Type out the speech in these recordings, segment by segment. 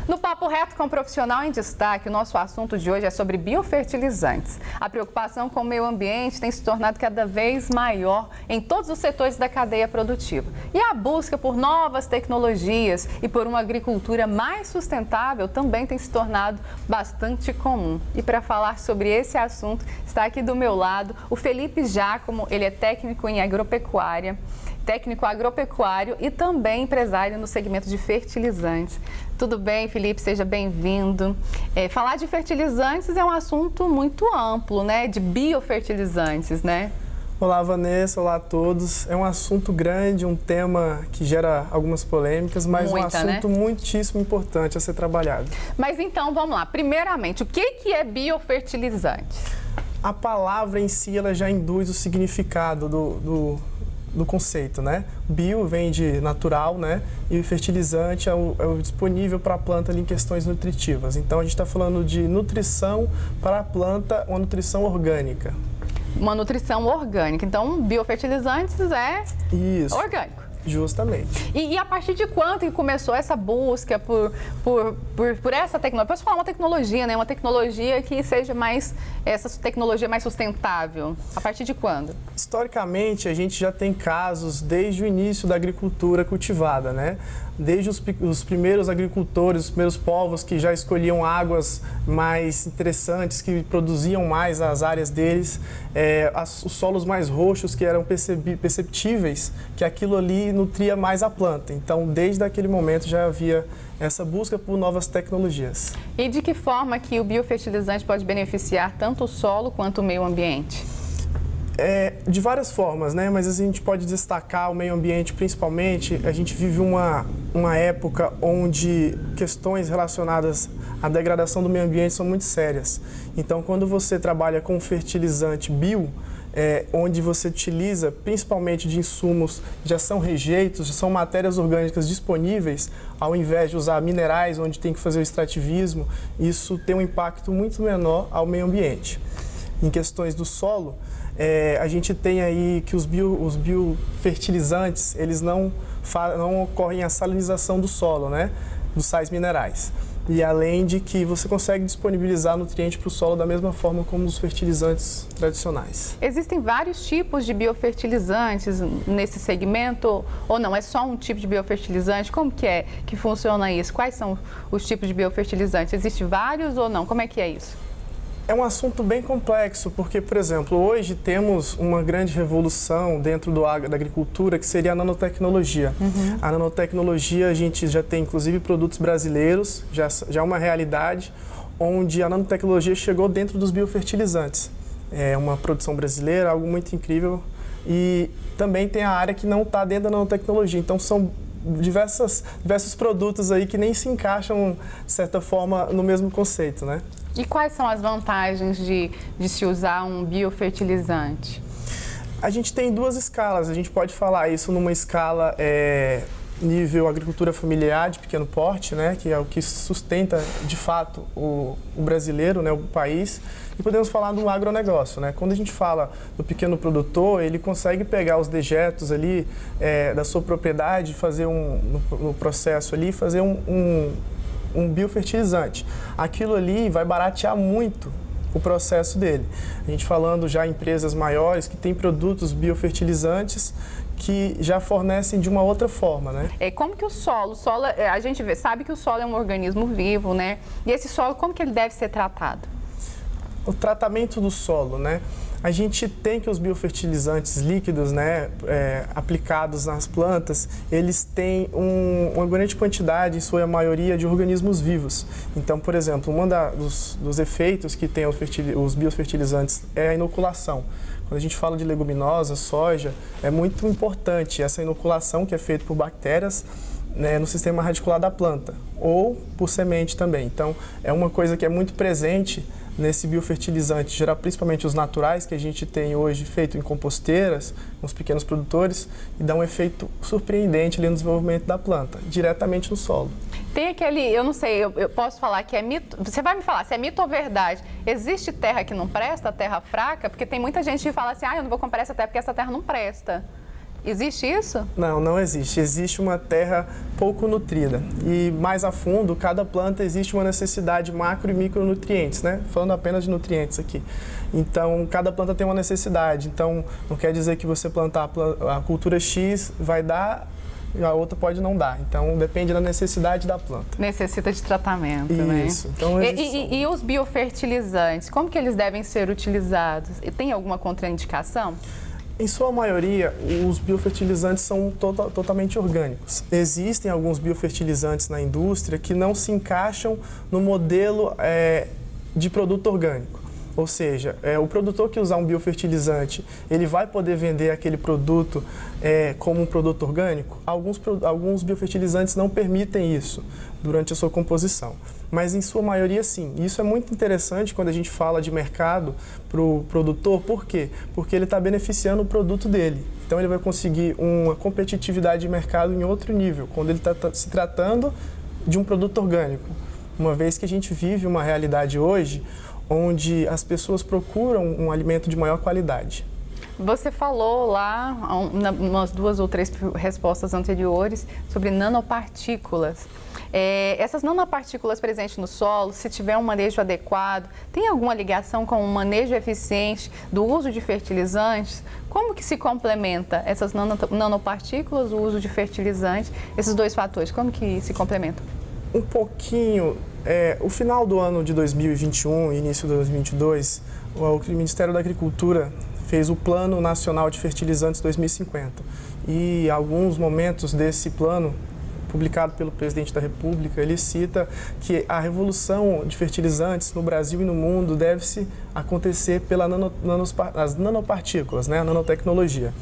No Papo Reto com o Profissional em Destaque, o nosso assunto de hoje é sobre biofertilizantes. A preocupação com o meio ambiente tem se tornado cada vez maior em todos os setores da cadeia produtiva. E a busca por novas tecnologias e por uma agricultura mais sustentável também tem se tornado bastante comum. E para falar sobre esse assunto, está aqui do meu lado o Felipe Giacomo, ele é técnico em agropecuária, técnico agropecuário e também empresário no segmento de fertilizantes. Tudo bem, Felipe? Seja bem-vindo. Falar de fertilizantes é um assunto muito amplo, né? De biofertilizantes, né? Olá, Vanessa. Olá a todos. É um assunto grande, um tema que gera algumas polêmicas, mas um assunto muitíssimo importante a ser trabalhado. Mas então, vamos lá. Primeiramente, o que é biofertilizante? A palavra em si, ela já induz o significado do conceito, né? Bio vem de natural, né? E o fertilizante é o disponível para a planta ali em questões nutritivas. Então, a gente está falando de nutrição para a planta, uma nutrição orgânica. Uma nutrição orgânica. Então, biofertilizantes é orgânico. Justamente. E a partir de quando que começou essa busca por essa tecnologia? Posso falar uma tecnologia, né? Uma tecnologia que seja essa tecnologia mais sustentável. A partir de quando? Historicamente, a gente já tem casos desde o início da agricultura cultivada, né? Desde os primeiros agricultores, os primeiros povos que já escolhiam águas mais interessantes, que produziam mais as áreas deles, os solos mais roxos que eram perceptíveis, que aquilo ali nutria mais a planta. Então, desde aquele momento já havia essa busca por novas tecnologias. E de que forma que o biofertilizante pode beneficiar tanto o solo quanto o meio ambiente? De várias formas, né? Mas a gente pode destacar o meio ambiente principalmente. A gente vive uma época onde questões relacionadas à degradação do meio ambiente são muito sérias. Então, quando você trabalha com fertilizante bio, onde você utiliza principalmente de insumos, já são rejeitos, já são matérias orgânicas disponíveis, ao invés de usar minerais, onde tem que fazer o extrativismo, isso tem um impacto muito menor ao meio ambiente. Em questões do solo, a gente tem aí que os biofertilizantes, eles não ocorrem a salinização do solo, né? Dos sais minerais. E além de que você consegue disponibilizar nutriente para o solo da mesma forma como os fertilizantes tradicionais. Existem vários tipos de biofertilizantes nesse segmento ou não? É só um tipo de biofertilizante? Como que funciona isso? Quais são os tipos de biofertilizantes? Existem vários ou não? Como é que é isso? É um assunto bem complexo, porque, por exemplo, hoje temos uma grande revolução dentro da agricultura, que seria a nanotecnologia. A nanotecnologia, a gente já tem, inclusive, produtos brasileiros, já é uma realidade, onde a nanotecnologia chegou dentro dos biofertilizantes. É uma produção brasileira, algo muito incrível. E também tem a área que não está dentro da nanotecnologia, então são diversos produtos aí que nem se encaixam, de certa forma, no mesmo conceito, né? E quais são as vantagens de se usar um biofertilizante? A gente tem duas escalas. A gente pode falar isso numa escala nível agricultura familiar de pequeno porte, né, que é o que sustenta de fato o brasileiro, né, o país. E podemos falar do agronegócio, né? Quando a gente fala do pequeno produtor, ele consegue pegar os dejetos ali da sua propriedade, fazer no processo ali, fazer um biofertilizante. Aquilo ali vai baratear muito o processo dele. A gente falando já em empresas maiores que têm produtos biofertilizantes que já fornecem de uma outra forma, né? Como que o solo, a gente sabe que o solo é um organismo vivo, né? E esse solo, como que ele deve ser tratado? O tratamento do solo, né? A gente tem que os biofertilizantes líquidos, né, aplicados nas plantas, eles têm uma grande quantidade, em sua maioria, de organismos vivos. Então, por exemplo, um dos efeitos que tem os biofertilizantes é a inoculação. Quando a gente fala de leguminosas, soja, é muito importante essa inoculação que é feita por bactérias, né, no sistema radicular da planta, ou por semente também. Então, é uma coisa que é muito presente nesse biofertilizante, geral, principalmente os naturais que a gente tem hoje feito em composteiras, com os pequenos produtores, e dá um efeito surpreendente ali no desenvolvimento da planta, diretamente no solo. Tem aquele, eu não sei, eu posso falar que é mito, você vai me falar se é mito ou verdade. Existe terra que não presta, terra fraca? Porque tem muita gente que fala assim, eu não vou comprar essa terra porque essa terra não presta. Existe isso? Não, não existe. Existe uma terra pouco nutrida. E mais a fundo, cada planta existe uma necessidade macro e micronutrientes, né? Falando apenas de nutrientes aqui. Então, cada planta tem uma necessidade. Então, não quer dizer que você plantar a cultura X vai dar e a outra pode não dar. Então, depende da necessidade da planta. Necessita de tratamento, né? Isso. Então, e os biofertilizantes, como que eles devem ser utilizados? E tem alguma contraindicação? Em sua maioria, os biofertilizantes são totalmente orgânicos. Existem alguns biofertilizantes na indústria que não se encaixam no modelo de produto orgânico. Ou seja, o produtor que usar um biofertilizante, ele vai poder vender aquele produto como um produto orgânico? Alguns biofertilizantes não permitem isso durante a sua composição, mas em sua maioria sim. E isso é muito interessante quando a gente fala de mercado para o produtor. Por quê? Porque ele está beneficiando o produto dele. Então ele vai conseguir uma competitividade de mercado em outro nível, quando ele está se tratando de um produto orgânico. Uma vez que a gente vive uma realidade hoje onde as pessoas procuram um alimento de maior qualidade. Você falou lá, umas 2 ou 3 respostas anteriores, sobre nanopartículas. Essas nanopartículas presentes no solo, se tiver um manejo adequado, tem alguma ligação com um manejo eficiente do uso de fertilizantes? Como que se complementa essas nanopartículas, o uso de fertilizantes, esses dois fatores, como que se complementam? Um pouquinho. O final do ano de 2021 e início de 2022, o Ministério da Agricultura fez o Plano Nacional de Fertilizantes 2050. E alguns momentos desse plano, publicado pelo Presidente da República, ele cita que a revolução de fertilizantes no Brasil e no mundo deve-se acontecer pelas nanopartículas, né, a nanotecnologia.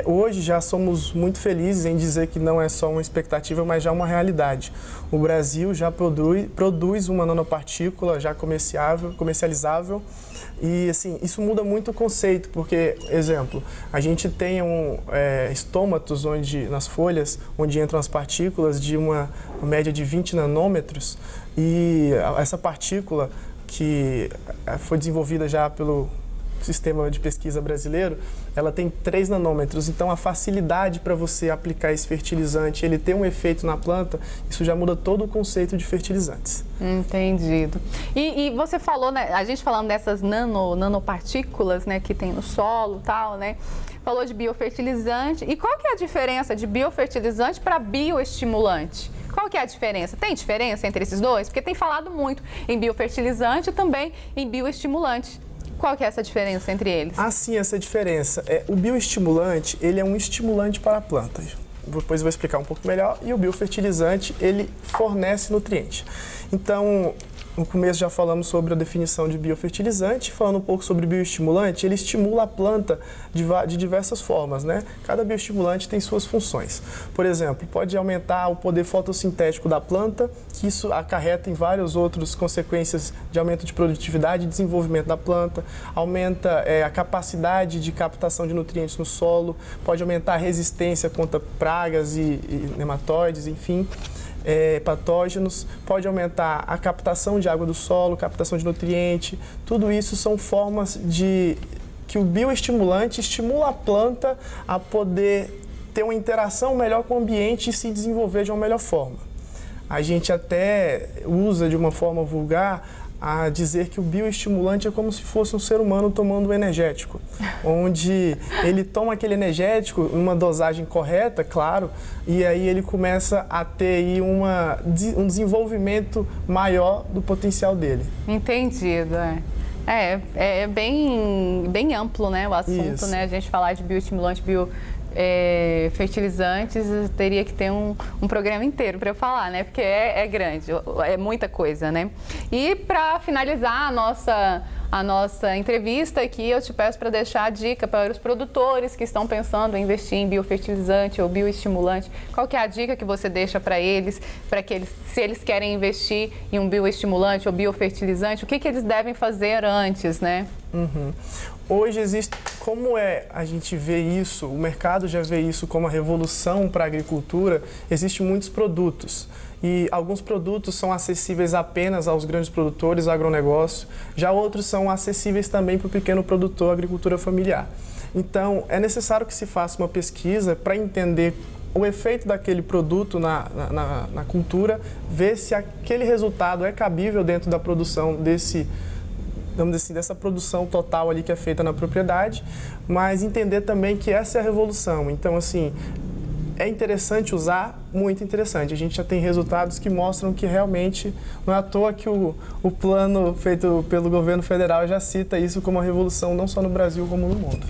Hoje já somos muito felizes em dizer que não é só uma expectativa, mas já uma realidade. O Brasil já produz uma nanopartícula já comercializável e assim, isso muda muito o conceito, porque, exemplo, a gente tem estômatos nas folhas onde entram as partículas de uma média de 20 nanômetros e essa partícula que foi desenvolvida já pelo sistema de pesquisa brasileiro, ela tem 3 nanômetros, então a facilidade para você aplicar esse fertilizante, ele ter um efeito na planta, isso já muda todo o conceito de fertilizantes. Entendido. E você falou, né, a gente falando dessas nanopartículas, né, que tem no solo e tal, né, falou de biofertilizante, e qual que é a diferença de biofertilizante para bioestimulante? Qual que é a diferença? Tem diferença entre esses dois? Porque tem falado muito em biofertilizante e também em bioestimulante. Qual que é essa diferença entre eles? Sim, essa diferença. O bioestimulante, ele é um estimulante para a planta. Depois eu vou explicar um pouco melhor. E o biofertilizante, ele fornece nutriente. Então, no começo já falamos sobre a definição de biofertilizante, falando um pouco sobre bioestimulante, ele estimula a planta de diversas formas, né? Cada bioestimulante tem suas funções. Por exemplo, pode aumentar o poder fotossintético da planta, que isso acarreta em várias outras consequências de aumento de produtividade e desenvolvimento da planta, aumenta a capacidade de captação de nutrientes no solo, pode aumentar a resistência contra pragas e nematóides, enfim. Patógenos, pode aumentar a captação de água do solo, captação de nutriente, tudo isso são formas que o bioestimulante estimula a planta a poder ter uma interação melhor com o ambiente e se desenvolver de uma melhor forma. A gente até usa de uma forma vulgar a dizer que o bioestimulante é como se fosse um ser humano tomando um energético, onde ele toma aquele energético em uma dosagem correta, claro, e aí ele começa a ter aí um desenvolvimento maior do potencial dele. Entendido, é bem amplo, né, o assunto, Isso. né, a gente falar de bioestimulante, fertilizantes, teria que ter um programa inteiro para eu falar, né? Porque é grande, é muita coisa, né? E para finalizar a nossa entrevista aqui, eu te peço para deixar a dica para os produtores que estão pensando em investir em biofertilizante ou bioestimulante. Qual que é a dica que você deixa para eles, se eles querem investir em um bioestimulante ou biofertilizante, o que eles devem fazer antes, né? Uhum. Hoje existe, a gente vê isso, o mercado já vê isso como a revolução para a agricultura, existem muitos produtos. E alguns produtos são acessíveis apenas aos grandes produtores, agronegócio, já outros são acessíveis também para o pequeno produtor, agricultura familiar. Então, é necessário que se faça uma pesquisa para entender o efeito daquele produto na cultura, ver se aquele resultado é cabível dentro da produção dessa produção total ali que é feita na propriedade, mas entender também que essa é a revolução. Então, assim, é interessante usar, muito interessante. A gente já tem resultados que mostram que realmente não é à toa que o plano feito pelo governo federal já cita isso como uma revolução não só no Brasil como no mundo.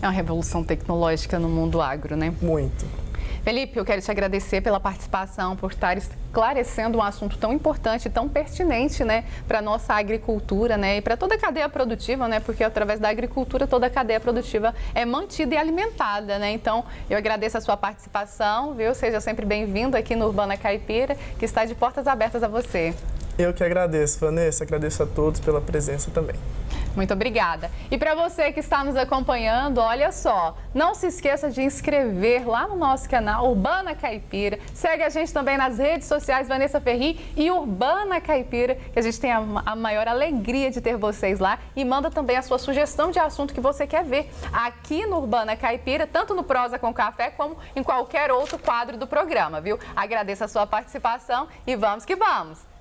É uma revolução tecnológica no mundo agro, né? Muito. Felipe, eu quero te agradecer pela participação, por estar esclarecendo um assunto tão importante, tão pertinente, né, para a nossa agricultura, né, e para toda a cadeia produtiva, né, porque através da agricultura toda a cadeia produtiva é mantida e alimentada, né. Então, eu agradeço a sua participação, viu? Seja sempre bem-vindo aqui no Urbana Caipira, que está de portas abertas a você. Eu que agradeço, Vanessa, agradeço a todos pela presença também. Muito obrigada. E para você que está nos acompanhando, olha só, não se esqueça de inscrever lá no nosso canal Urbana Caipira. Segue a gente também nas redes sociais Vanessa Ferri e Urbana Caipira, que a gente tem a maior alegria de ter vocês lá. E manda também a sua sugestão de assunto que você quer ver aqui no Urbana Caipira, tanto no Prosa com Café como em qualquer outro quadro do programa, viu? Agradeço a sua participação e vamos que vamos!